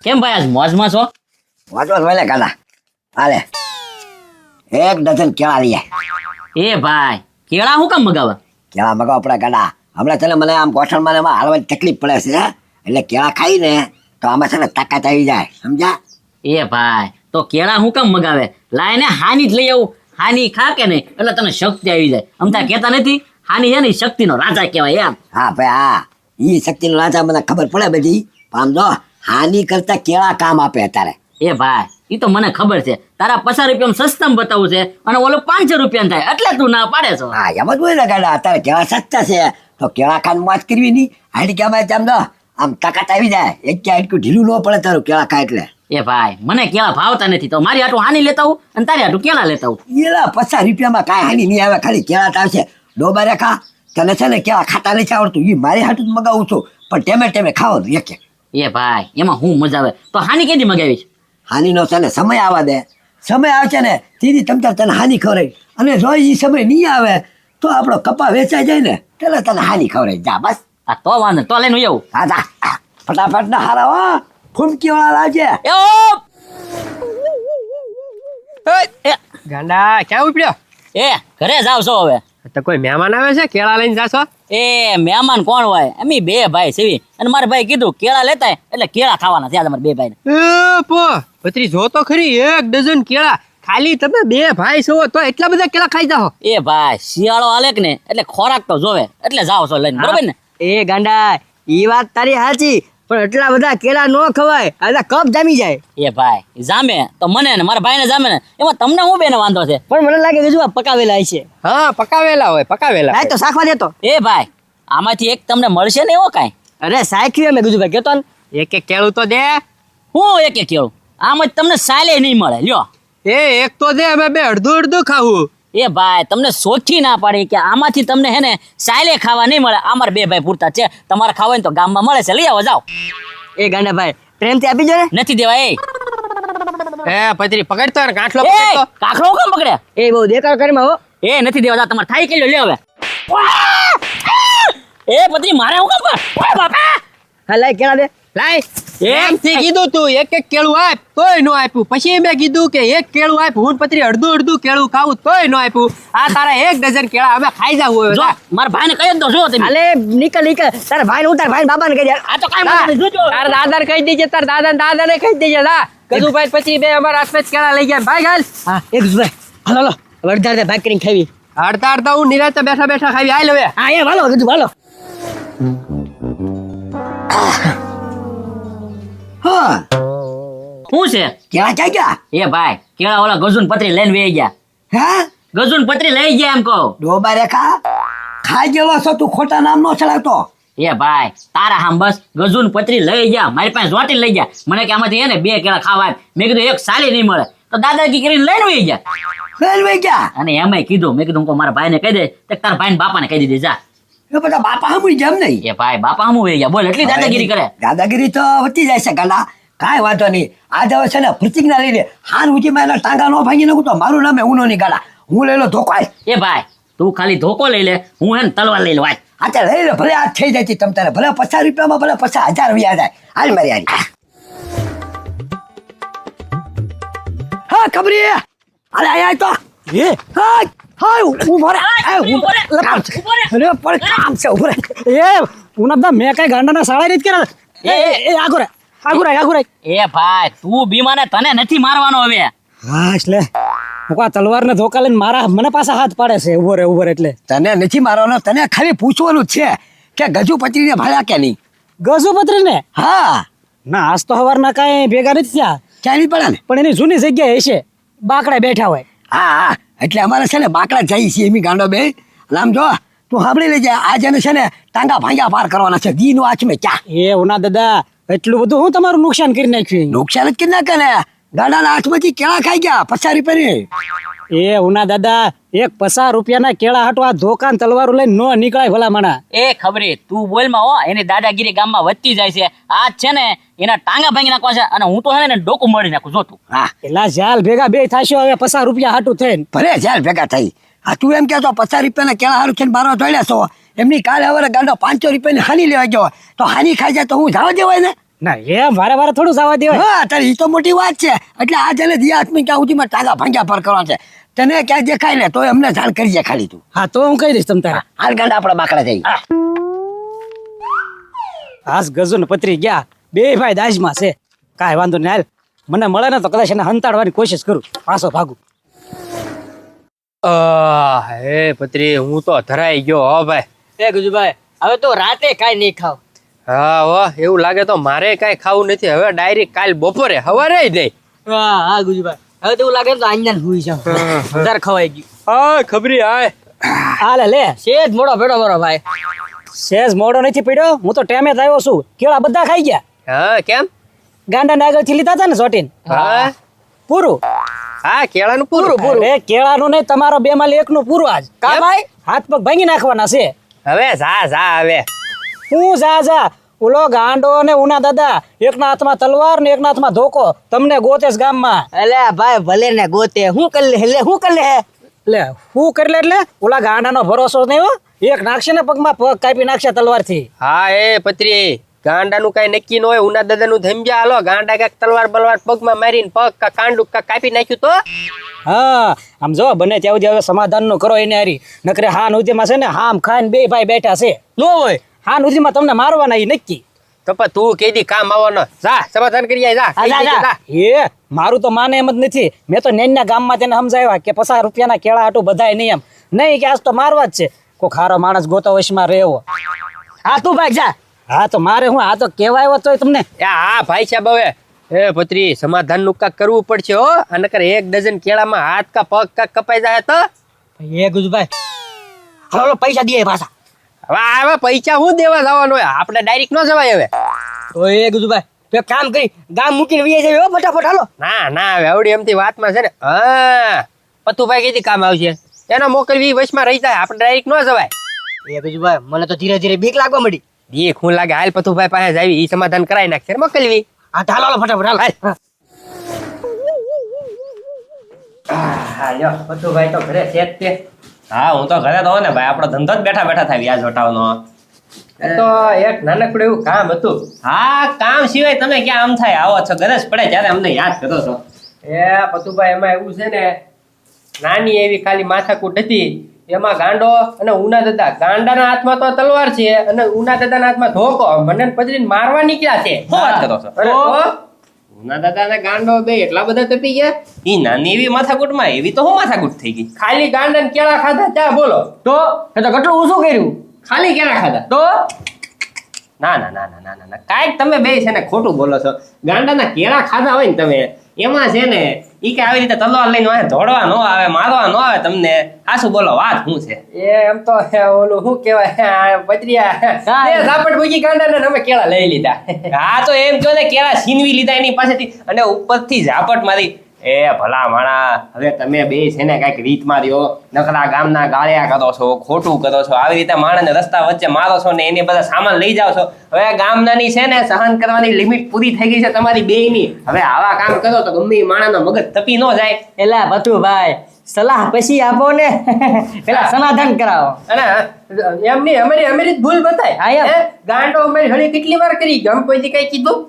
કેમ ભાઈ આજ મોજમાં છો? વાંચો વહેલે કાઢા હાલે 1 ડઝન કેળા લઈ આય. એ ભાઈ કેળા હું કામ મગાવા? કેળા મગાવ પડે કાઢા. હમણાં છે ને મને આમ ગોઠણમાં ને એમાં હાલવાની તકલીફ પડે છે એટલે કેળા ખાઈ ને તો આમાં છે ને તાકાત આવી જાય સમજ્યા. એ ભાઈ તો કેળા હું કામ મગાવે? લાઈને હાની જ લઈ આવું. હાની ખા કે નહીં એટલે તને શક્તિ આવી જાય. અમતા કહેતા નથી હાની છે ને ઈ શક્તિનો રાજા કહેવાય એમ. હા ભાઈ હા ઈ શક્તિનો રાજા મને ખબર પડે બધી. આમ જો હાની કરતા કેળા કામ આપે અત્યારે. એ ભાઈ ઈ તો મને ખબર છે. તારા 50 રૂપિયામાં સસ્તામાં બતાવું છે અને ઓલો 500 રૂપિયા થાય એટલે તું ના પાડે છો. હા એમ જ હોય ને કાઢા. અત્યારે કેળા સસ્તા છે તો કેળા ખાન મોજ કરવી નહીં. હાડી કેમાં આમ જો આમ તાકાત આવી જાય. એક કે હાડકું ઢીલું ન પડે તારું કેળા ખાય એટલે. એ ભાઈ મને કેળા ભાવતા નથી તો મારી હાટું હાની લેતા આવું અને તારી હાટું કેળા લેતા આવું. એલા 50 રૂપિયામાં કાંઈ હાની નહીં આવે. ખાલી કેળા તો આવશે. ડોબારે ખા તને છે ને કેળા ખાતા નથી આવડતું. ઈ મારી હાટું જ મગાવું છું પણ ટેમે ટેમે ખાવાનું એક એક. એ ભાઈ એમાં હું મજા આવે તો હાની કેદી મગાવીશ? હાનીનો છે ને સમય આવવા દે. સમય આવશે ને તેથી તમતાર તને હાની ખવડાવી. અને જો ઈ સમય નહીં આવે તો આપણો કપા વેચાઈ જાય ને એટલે તને હાની ખવડાવી. જા બસ. આ તો વાંધો તો લઈને આવું. હા જા ફટાફટ ના હારા હો. ફૂમકી વાળા લાવજે. એ ઓ ગાંડા ક્યાં ઉપડ્યો? એ ઘરે જાવ છો હવે? તો કોઈ મહેમાન આવે છે કેળા લઈને જાશો? એ મહેમાન કોણ હોય? અમે બે ભાઈ છે અને મારા ભાઈ કીધું કેળા લેતા આય, એટલે કેળા ખાવાના છે તમારે બે ભાઈ. પત્રી જો તો ખરી 1 ડઝન કેળા. ખાલી તમે બે ભાઈ છો તો એટલા બધા કેળા ખાઈ જાઓ? એ ભાઈ શિયાળો હાલે કે ને એટલે ખોરાક તો જોવે એટલે જાવ છો લઈને બરોબર ને? એ ગાંડા ઈ વાત તારી સાચી પણ એટલા બધા કેળા નો ખવાય. આ કપ જામી જાય. એ ભાઈ જામે તો મને ને મારા ભાઈને જામે ને એમાં તમને હું બેને વાંધો છે? પણ મને લાગે કે જો પકાવેલા છે. હા પકાવેલા હોય પકાવેલા. તો શાખવા દેતો. એ ભાઈ આમાંથી એક તમને મળશે ને એવો કાંઈ? અરે સાખ્યું મેં કીધું ભાઈ કેતો ને એક એક કેળું તો દે. હું એક એક કેળું આમ જ તમને સાલે નહીં મળે. લ્યો એ એક તો દે અમે બે અડધું અડધું ખાવું. એ ભાઈ તમને સોચી ના પાડી કે આમાંથી તમને હે ને સાલે ખાવા નહીં મળે. અમારે બે ભાઈ પૂરતા છે. તમારે ખાવા તો ગામમાં મળે છે. લઈ આવો જાઓ. એ ગાંડા ભાઈ પ્રેમ થી આપી જો ને. નથી દેવા. એ પતરી પકડતો ને ગાંઠલો એ પકડતો. કાકડો કેમ પકડે? એ બહુ દેખાડ કરી માં હો. એ નથી દેવા જા તમારે થાય કે લે હવે. એ પત્રી મારે હું કામ પર? ઓય બાપા હા લાય કેળા દે લાય. એમથી કીધું તું એક એક કેળું આપ તોય નો આપ્યું. પછી મેં કીધું કે એક કેળું આપ હું પતરી અડધું અડધું કેળું ખાવું તોય નો આપ્યું. આ તારા 1 ડઝન કેળા અમે ખાઈ જાવ હોય. જો મારા ભાઈને કહી દો જો તમે. અલે નીકળ નીકળ તારા ભાઈ ઉતાર ભાઈ બાબા ને કહી દે. આ તો કાઈ મતલબ નહીં. જોજો તારા દાદા ને કહી દેજે તારા દાદા ને કહી દેજે. લા કદુ ભાઈ પછી બે અમારા હાથમાં કેળા લઈ ગયા ભાઈ ગાલ. હા એક ભાઈ હાલો હાલો અડધા ભાઈ કરીને ખાવી. અડધા હું નિરાતે બેઠા બેઠા ખાવી. હાલ હવે હા એ હાલો કીધું હાલો. હા શું છે? કેળા ક્યાં ગયા? એ ભાઈ કેળા ઓલા ગજુન પત્રી લઈને વહી ગયા. હા ગજુન પત્રી લઈ ગયા એમ કહો. ડોબારે ખા ખાઈ ગયેલો છો તું. ખોટા નામ નો ચડાવતો. એ ભાઈ તારા હામ બસ ગજુન પત્રી લઈ ગયા. મારી પાસે જોટી લઈ ગયા. મને કે આમાંથી હે ને 2 કેળા ખાવા આપ. મેં કીધું એક સાલી નહીં મળે તો દાદાગી કરીને લઈને વહી ગયા. રેલવે ગયા. અને એમાંય કીધું મેં કીધું મારા ભાઈને કહી દે તો તારા ભાઈને બાપાને કહી દીધી જા. એ બધા બાપા હમું જેમ નહીં. એ ભાઈ બાપા હમું વહી ગયા. બોલ એટલી દાદાગીરી કરે. દાદાગીરી તો વધી જાય છે ગાંડા. કાંઈ વાંધો નહીં. આજ હવે છે ને પ્રતિજ્ઞા લઈ લે. હાન ઉઠીમાં એના ટાંગા નો ભાંગી નાખું તો મારું નામ ઊનો નહીં ગાડા. હું લઈ લો ધોકો. એ ભાઈ તું ખાલી ધોકો લઈ લે હું હે ને તલવાર લઈ લે. વાત અત્યારે લઈ લે ભલે આ થઈ જાય છે તમ તારે. ભલે 50 રૂપિયામાં ભલે 50,000 વ્યાજ જાય. હાલ મારી હારી. હા ખબરી અરે આય તો એ હા હા ઉભો રે. ઉભો રે, કામ છે. ઉભો રે. અરે પણ કામ છે. ઉભો રે. એ ઉનબદા મેં કઈ ગાંડાના સાળા રીત કરે. એ આગો રે આગો રે. એ ભાઈ તું બીમાને તને નથી મારવાનો હવે. હા એટલે મુકા તલવાર ને ધોકા લઈને મારા મને પાછા હાથ પાડે છે. ઉભો રે એટલે તને નથી મારવાનો. તને ખાલી પૂછવાનું જ છે કે ગજુ પચરીને ભાળ્યા કે નહીં. ગજુપત્રી ને હા ના આજ તો હવારના કાંઈ ભેગા નથી થયા. ક્યાં નહીં પડે ને. પણ એની જૂની જગ્યાએ હશે બાકડા બેઠા હોય. હા હા એટલે અમારે છે ને બાકડા જઈ છીએ એમ ગાંડો બે. આમ જો તું સાંભળી લેજે. આજે છે ને ટાંગા ભાંગા પાર કરવાના છે. દી નું આચમે ક્યાં. એ ઉના દાદા એટલું બધું હું તમારું નુકસાન કરી નાખ્યું. નુકસાન જ કરી નાખે ને. ગાડાના હાથમાંથી કેળા ખાઈ ગયા 50 રૂપિયાની. એ ઉના દાદા 50 રૂપિયાના કેળા હાટવા ધોકાન તલવારું લઈને નો નીકળાય ભલા માણા. એ ખબરે તું બોલમાં હો એની દાદાગીરી ગામમાં વધતી જાય છે. આજ છે ને એના ટાંગા ભાંગી નાખવા છે અને હું તો હે ને ડોકું મળી નાખું. જો તું હા એલા ઝાલ ભેગા બે થાશો હવે 50 રૂપિયા હાટું થઈને. ભલે જ્યારે ભેગા થઈ. આ તું એમ કહેતો 50 રૂપિયાના કેળા હારું છે ને બારવા દોડ્યા છો. એમની કાલે હવે ગાંડો 500 રૂપિયાની હાની લેવા ગયો તો હાની ખાઈ જાય તો હું જવા દેવાય ને. ના એ વારે વારે થોડું જવા દેવાય. હા તારે ઈ તો મોટી વાત છે. એટલે આ જેને દી આત્મી ક્યાં સુધીમાં ટાંગા ભાંગ્યા પર કરવા છે. તને ક્યાંય દેખાય ને તોય અમને જાણ કરી જાય ખાલી તું. હા તો હું કહી દઈશ તમ તારે. હાલ ગાંડા આપણા બાકડા થઈ. હાસ ગજુ ને પતરી ગયા બે ભાઈ દાજમાં છે. કાંઈ વાંધો નહીં હાલ મને મળે ને તો કદાચ એને હંતાડવાની કોશિશ કરું પાછો ભાગું. હે પત્રી હું તો ધરાઈ ગયો હો ભાઈ. એ ગુજુભાઈ હવે તો રાતે કાંઈ નહીં ખાવ. હા હો એવું લાગે તો મારે કાંઈ ખાવું નથી. હવે ડાયરેક્ટ કાલ બપોરે હવારે દઈ. હા ગુજુભાઈ હવે તો એવું લાગે ને તો આંજન હુઈ જાવ. વધારે ખવાઈ ગયું. હા ખબરી આય. હાલે લે શેજ મોડો ભેડો મારો ભાઈ. સેજ મોડો નથી પડ્યો હું તો ટેમે જ આવ્યો છું. કેળા બધા ખાઈ ગયા. હા કેમ? ગાંડા ને આગળથી લીધા હતા ને ચોટીને હા પૂરું. હા કેળાનું પૂરું અરે કેળાનું નહીં તમારો બે માં એકનું પૂરું આજ. કા ભાઈ? હાથ પગ ભાંગી નાખવાના છે. હવે જા હવે. હું જા ઓલો ગાંડો ને ઉના દાદા એકના હાથમાં તલવાર ને એકના હાથમાં ધોકો તમને ગોતેશ ગામમાં. એટલે ભાઈ ભલે ને ગોતે હું કરી લે હું કરી લે. એટલે હું કરી લે એટલે ઓલા ગાંડાનો ભરોસો નહીં હો. એક નાખશે ને પગમાં પગ કાપી નાખશે તલવારથી. હા એ પત્રી ગાંડાનું કઈ નક્કી ન હોય. ઉના દાદાનું ધમજા હાલો ગાંડા કાંઈક તલવાર બલવાર પગમાં મારીને પગ કા કાંડું કા કાપી નાખ્યું તો. હા આમ જો બને ત્યાં સુધી હવે સમાધાન નું કરો એને હારી. નકરે હા નદીમાં છે ને હામ ખાઈને બે ભાઈ બેઠા છે. નો હોય હા નદીમાં તમને મારવાના એ નક્કી. તો પણ તું કેદી કામ આવવાનો. જા સમાધાન કરી આય, જા. એ મારું તો માને એમ જ નથી. મેં તો નેનના ગામમાં તેને સમજાવ્યા કે 50 રૂપિયાના કેળા હાટું બધાય નહીં એમ નહીં કે આજ તો મારવા જ છે. કોઈ ખારો માણસ ગોતો વશમાં રહેવો. હા તું ભાઈ જા. હા તો મારે હું આ તો કહેવાય આવ્યો તોય તમને. હા ભાઈ સાહેબ હવે એ પત્રી સમાધાન નું કાક કરવું પડશે હો. આ નકર 1 ડઝન કેળામાં હાથ કા પગ કા કપાઈ જાય તો. એ ગુજુભાઈ હાલો પૈસા દે પાછા. હવે પૈસા હું દેવા જવાનો હોય? આપણે ડાયરેક્ટ ન જવાય હવે. ઓય ગુજુભાઈ તો એક કામ કરી ગામ મૂકીને વી જાય હો ફટાફટ હાલો. ના હવે આવડી એમથી વાતમાં છે ને. હા પતુભાઈ કીધી કામ આવશે એનો મોકલવી વશમાં રહી જાય. આપણે ડાયરેક્ટ ન જવાય. એ ગુજુભાઈ મને તો ધીરે ધીરે બીક લાગવા મળી. બીક હું લાગે હાલ પતુભાઈ પાસે જાવી ઈ સમાધાન કરાવી નાખશે મોકલવી. હા તો હાલો ફટાફટ હાલ. હા યો પતુભાઈ તો ઘરે છે જ તે. હા હું તો ઘરે તો ને ભાઈ. આપણો ધંધો જ બેઠા બેઠા થાય વ્યાજ વટાવનો. તો એક નાનકડું એવું કામ હતું. હા કામ સિવાય તમે ક્યાં આમ થાય આવો છો? ગરજ પડે ત્યારે અમને યાદ કરો છો. એ પતુભાઈ એમાં એવું છે ને નાની એવી ખાલી માથાકૂટ હતી. એમાં ગાંડો અને ઉના દાદા. ગાંડાના હાથમાં તો તલવાર છે અને ઉના દાદાના હાથમાં ધોકો. મને પતરીને મારવા નીકળ્યા છે. શું વાત કરો છો? અરે તો ઉના દાદા ને ગાંડો બે એટલા બધા તપી ગયા. ઈ નાની એવી માથાકૂટમાં એવી તો શું માથાકૂટ થઈ ગઈ? ખાલી ગાંડા ને કેળા ખાધા ત્યાં બોલો તો એ તો કેટલું ઊંચું કર્યું. ખાલી કેળા ખાધા તો ના કાંઈક તમે બે છે ને ખોટું બોલો છો. ગાંડાના કેળા ખાધા હોય ને તમે એમાં છે ને ઈ કે આવી રીતે તલવાર લઈને વાંહે દોડવા નો આવે મારવા નો આવે તમને. હાસુ બોલો વાત શું છે? એમ તો ઓલું શું કહેવાય પત્રિયા ઝાપટ મૂકી ગાંડાને અમે કેળા લઈ લીધા. હા તો એમ કહો ને કેળા છીનવી લીધા એની પાસેથી અને ઉપરથી ઝાપટ મારી. એ ભલા માણા હવે તમે બે છે ને કઈક રીત માર્યો. નકરા ગામના ગાળ્યા કરો છો ખોટું કરો છો. આવી રીતે માણસને રસ્તા વચ્ચે મારો છો ને એને બધા સામાન લઈ જાઓ છો. હવે ગામનાની છે ને સહન કરવાની લિમિટ પૂરી થઈ ગઈ છે તમારી બેયની. હવે આવા કામ કરો તો ગમે માણસનો મગજ તપી ન જાય. એલા ભતુભાઈ સલાહ પછી આપો ને પેલા સમાધાન કરાવો. અને એમની અમારી ભૂલ બતાય. હા, એમ. ગાંડો અમારી હળી કેટલી વાર કરી ગયો? અમે કોઈ કઈ કીધું?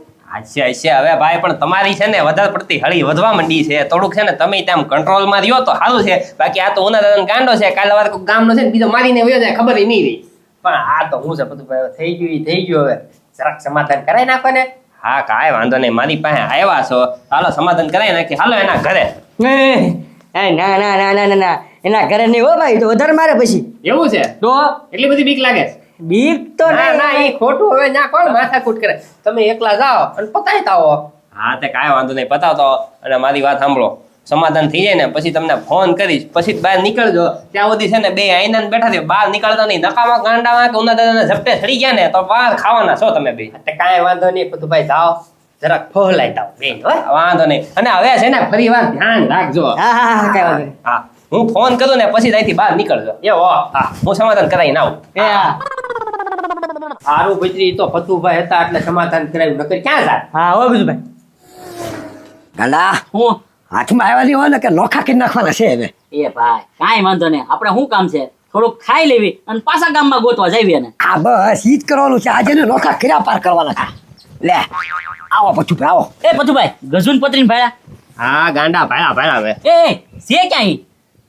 છે હવે ભાઈ પણ તમારી છે ને વધારે પડતી હળી વધવા માંડી છે. થોડુંક છે ને તમે ત્યાં કંટ્રોલમાં રહ્યો તો સારું છે. બાકી આ તો ઉના દાદાનો ગાંડો છે. કાલે વાર કોઈ ગામનો છે ને બીજો મારીને વયો જાય ખબર નહીં રહી. પણ આ તો હું છે બધું ભાઈ થઈ ગયું હવે જરાક સમાધાન કરાવી નાખો ને. હા કાંઈ વાંધો નહીં. મારી પાસે આવ્યા છો હાલો સમાધાન કરાવી નાખી. હાલો એના ઘરે. ના એના ઘરે નહીં હો ભાઈ તો વધારે મારે પછી. એવું છે? તો એટલી બધી બીક લાગે છે? બીક તો ના એ ખોટું. હવે ના કોણ માથાકૂટ કરે? તમે એકલા જાઓ અને પતાવી આવો. હા તે કાંઈ વાંધો નહીં પતાવતો. અને મારી વાત સાંભળો સમાધાન થઈ જાય ને પછી તમને ફોન કરીશ. પછી બહાર નીકળજો. ત્યાં સુધી છે ને બે આઈના બેઠા થયો બહાર નીકળતા નહીં. નકામાં ગાંડામાં કે ઉના દાદાના ઝપટે ચડી ગયા ને તો બહાર ખાવાના છો તમે બે. કાંઈ વાંધો નહીં બધું ભાઈ જાઓ જરાક ફોહલાઈ જાઓ બે. વાંધો નહીં. અને હવે છે ને ફરી વાર ધ્યાન રાખજો. હા કઈ વાંધો નહીં. હા હું ફોન કરું ને પછી ત્યાંથી બહાર નીકળજો. હા હું સમાધાન કરાવીને આવું. સારું ભત્રી તો પતુભાઈ હતા એટલે સમાધાન કરાવ્યું. નકર ક્યાં જાય? હા હો ગુજુભાઈ. ગાંડા હું હાથમાં આવ્યા નહીં હોય ને કે નોખા કરી નાખવાના છે હવે. એ ભાઈ કાંઈ વાંધો નહીં. આપણે શું કામ છે થોડુંક ખાઈ લેવી અને પાછા ગામમાં ગોતવા જઈએ ને. આ બસ ઈ જ કરવાનું છે. આજે ને નોખા કર્યા પાર કરવાના છે. લે આવો પછી આવો. એ પથુભાઈ ગજુન પત્રીને ભાયા હા ગાંડા ભાડા ભાડા હવે એ છે ક્યાં ઈ?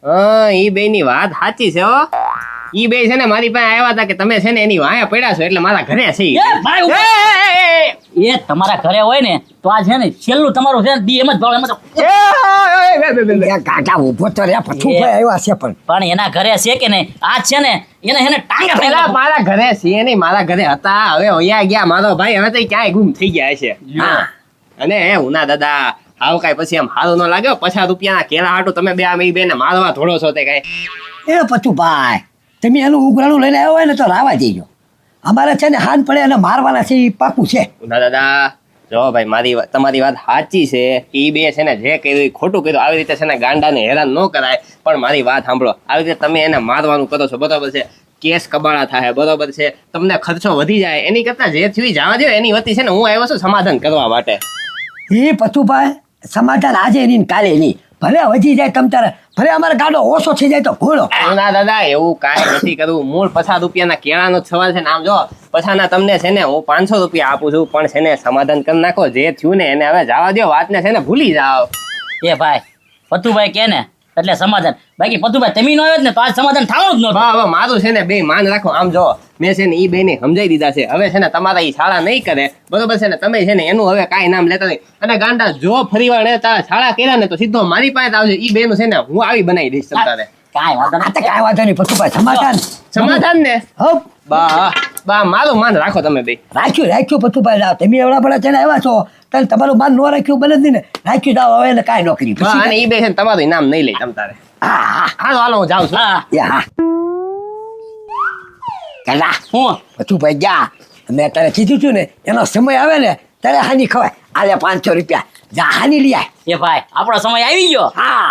હા ઈ બે ની વાત સાચી છે હો. ઈ બે છે ને મારી પાસે આવ્યા હતા કે તમે છે ને એની વાયા પડ્યા છો એટલે મારા ઘરે છે ઈ. એ ભાઈ ઉભો. એ તમારા ઘરે હોય ને તો આ છે ને છેલ્લું તમારું છે ને દી એમ જ ભાવ એમ જ. એ કાકા ઊભો તો રે પથુભાઈ આવ્યા છે પણ પણ એના ઘરે છે કે નહીં આ છે ને એને ટાંગા પેલા ફેલા મારા ઘરે છે નહીં મારા ઘરે હતા હવે અહીંયા ગયા મારો ભાઈ હવે તો ઈ ક્યાંય ગુમ થઈ ગયા છે હા. અને એ ઉના દાદા આવ કાંઈ પછી આમ સારું ન લાગ્યો 50 રૂપિયાના કેળા હાટું તમે બે આમ ઈ બેને મારવા થોડો છો તે કાંઈ એ પથુભાઈ તમે એનું ઉઘરાણું લઈને આવ્યો હોય ને તો રાવા દેજો. અમારે છે ને હાન પડે અને મારવાના છે એ પાકું છે. ઉના દાદા જો ભાઈ તમારી વાત સાચી છે ઈ બે છે ને જે કર્યું ઈ ખોટું કર્યું આવી રીતે છે ને ગાંડાને હેરાન ન કરાય પણ મારી વાત સાંભળો આવી રીતે તમે એને મારવાનું કરો છો બરોબર છે કેસ કબાડા થાય બરોબર છે તમને ખર્ચો વધી જાય એની કરતા જે થયું ઈ જવા દો એની વતી છે ને હું આવ્યો છું સમાધાન કરવા માટે એ પથુભાઈ સમાધાન આજે નહીં ને કાલે નહીં ભલે વધી જાય તમ તારે ભલે અમારે ગાડો ઓછો થઈ જાય તો ઘોડો. ના દાદા એવું કાંઈ નથી કરવું મૂળ 50 રૂપિયાના કેળાનો જ સવાલ છે ને આમ જો પછાના તમને છે ને હું 500 રૂપિયા આપું છું પણ છે ને સમાધાન કરી નાખો જે થયું ને એને હવે જવા દો વાતને છે ને ભૂલી જાઓ એ ભાઈ પથુભાઈ કે ને એટલે સમાધાન બાકી પથુભાઈ તમે નો આવ્યો જ ને તો આજ સમાધાન થવાનું જ નહોતું. વાહ વાહ મારું છે ને બે માન રાખો આમ જો મેં છે ને ઈ બે ને સમજાઈ દીધા છે હવે છે ને તમારા ઈ શાળા નહીં કરે બરોબર છે ને તમે છે ને એનું હવે કાંઈ નામ લેતા નહીં અને ગાંડા જો ફરીવાર ને તારા શાળા કર્યા ને તો સીધો મારી પાસે આવજો ઈ બે નું છે ને હું આવી બનાવી દઈશ તમારે કાંઈ વાંધો આ તો નહીં. કાંઈ વાંધો નહીં પથુભાઈ સમાધાન સમાધાન ને હપ બા બા મારું માન રાખો તમે બે રાખ્યું પથુભાઈ જાઓ તમે એવડા બડા છે ને આવ્યા છો તારે તમારું માન ન રાખ્યું બને જ નહીં ને રાખ્યું જાઓ હવે એને કાંઈ નોકરી બા અને ઈ બે છે ને તમારું ઇનામ નહીં લઈ તમ તારે હા હા હાલો હાલો હું જાઉં છું હા એ હા કલા હું પથુભાઈ જા મેં તારે કીધું છું ને એનો સમય આવે ને ત્યારે હાની ખવાય આલે 500 રૂપિયા જા હાની લઈ આય. એ ભાઈ આપણો સમય આવી ગયો. હા